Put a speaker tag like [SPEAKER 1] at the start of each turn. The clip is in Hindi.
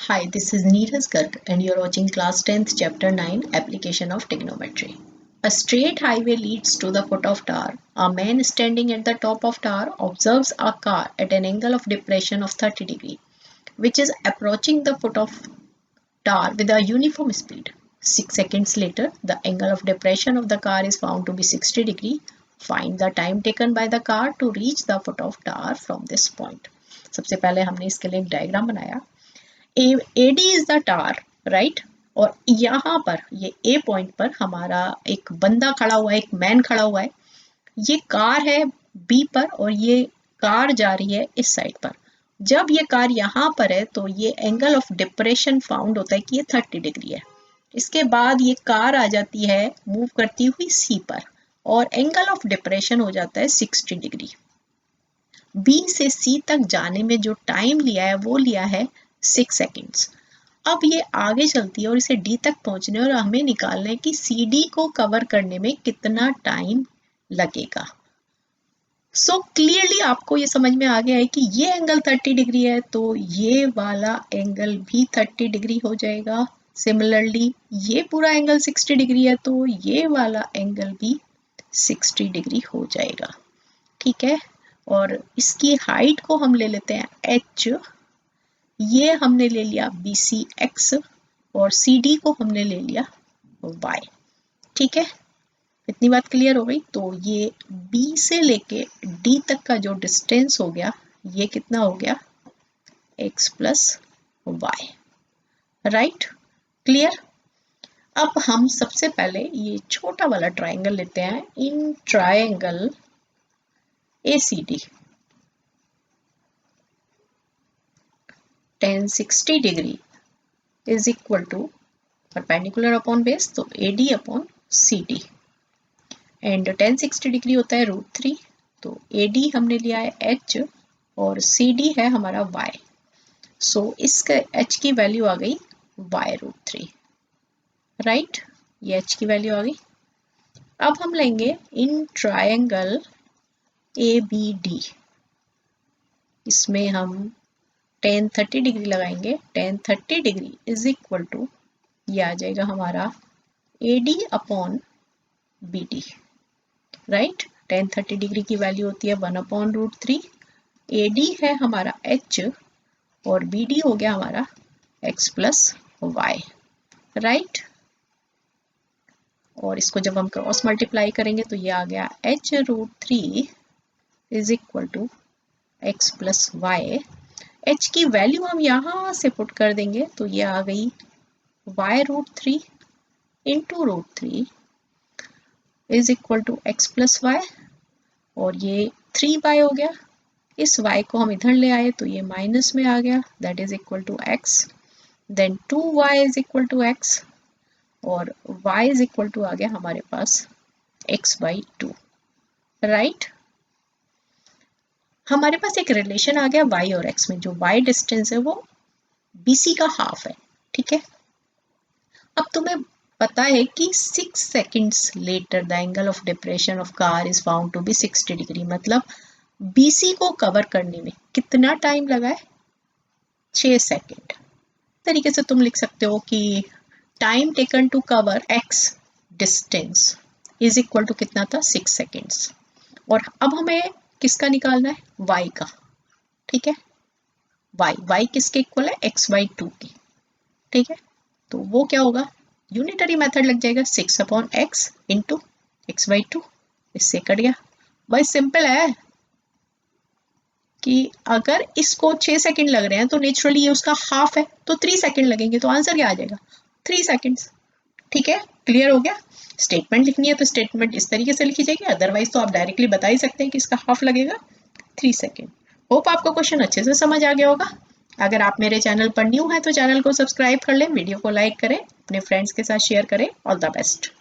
[SPEAKER 1] Hi, this is Neeraj Garg and you're watching class 10th chapter 9 application of trigonometry. A straight highway leads to the foot of tower. A man standing at the top of tower observes a car at an angle of depression of 30 degree which is approaching the foot of tower with a uniform speed. 6 seconds later, the angle of depression of the car is found to be 60 degree. Find the time taken by the car to reach the foot of tower from this point. सबसे पहले हमने इसके लिए एक डायग्राम बनाया. AD is the tower right, और यहाँ पर ये A पॉइंट पर हमारा एक बंदा खड़ा हुआ है, एक मैन खड़ा हुआ है. ये कार है B पर और ये कार जा रही है इस साइड पर. जब ये कार यहाँ पर है तो ये एंगल ऑफ डिप्रेशन फाउंड होता है कि ये 30 डिग्री है. इसके बाद ये कार आ जाती है मूव करती हुई C पर और एंगल ऑफ डिप्रेशन हो जाता है 60 डिग्री. B से C तक जाने में जो टाइम लिया है वो लिया है 6 सेकेंड्स. अब ये आगे चलती है और इसे D तक पहुंचने और हमें निकालना है कि CD को कवर करने में कितना टाइम लगेगा. सो क्लियरली आपको ये समझ में आ गया है कि ये एंगल 30 डिग्री है तो ये वाला एंगल भी 30 डिग्री हो जाएगा. सिमिलरली ये पूरा एंगल 60 डिग्री है तो ये वाला एंगल भी 60 डिग्री हो जाएगा. ठीक है, और इसकी हाइट को हम ले लेते हैं h. ये हमने ले लिया BC x और CD को हमने ले लिया y. ठीक है, इतनी बात क्लियर हो गई. तो ये B से लेके D तक का जो डिस्टेंस हो गया ये कितना हो गया x plus y. Right, clear. अब हम सबसे पहले ये छोटा वाला ट्राइंगल लेते हैं. In triangle ACD tan 60 degree is equal to perpendicular upon base तो AD upon CD and tan 60 degree होता है √3. तो AD हमने लिया है H और CD है हमारा Y. सो इसका H की वैल्यू आ गई y√3. राइट, ये H की वैल्यू आ गई. अब हम लेंगे इन ट्रायंगल ABD. इसमें हम tan 30 डिग्री लगाएंगे. tan 30 degree is equal to ये आ जाएगा हमारा AD upon BD. Right, tan 30 degree की वैल्यू होती है 1/√3. AD है हमारा H और BD हो गया हमारा x प्लस y. राइट, और इसको जब हम क्रॉस मल्टीप्लाई करेंगे तो ये आ गया h√3 is equal to x plus y. h की वैल्यू हम यहाँ से पुट कर देंगे तो ये आ गई y√3 into √3 is equal to x plus y और ये 3y हो गया. इस y को हम इधर ले आए तो ये माइनस में आ गया, that is equal to x. Then 2y is equal to x और y इज इक्वल टू आ गया हमारे पास x/2. राइट, हमारे पास एक रिलेशन आ गया y और x में. जो y डिस्टेंस है वो BC का हाफ है. ठीक है, अब तुम्हें पता है कि 6 seconds later the angle of depression of car is found to be 60 degree. मतलब BC को कवर करने में कितना टाइम लगा है 6 सेकेंड. तरीके से तुम लिख सकते हो कि time taken to cover x distance is equal to कितना था 6 सेकेंड्स. और अब हमें किसका निकालना है y का. ठीक है, y किसके इक्वल है x/2 की. ठीक है, तो वो क्या होगा, यूनिटरी मेथड लग जाएगा 6/x इंटू x/2. इससे कट गया. भाई सिंपल है कि अगर इसको 6 सेकंड लग रहे हैं तो नेचुरली ये उसका हाफ है तो 3 सेकंड लगेंगे. तो आंसर क्या आ जाएगा 3 सेकंड्स. ठीक है, क्लियर हो गया. स्टेटमेंट लिखनी है तो स्टेटमेंट इस तरीके से लिखी जाएगी, अदरवाइज तो आप डायरेक्टली बता ही सकते हैं कि इसका हाफ लगेगा 3 सेकंड. होप आपको क्वेश्चन अच्छे से समझ आ गया होगा. अगर आप मेरे चैनल पर न्यू हैं तो चैनल को सब्सक्राइब कर लें, वीडियो को लाइक करें, अपने फ्रेंड्स के साथ शेयर करें. All the best.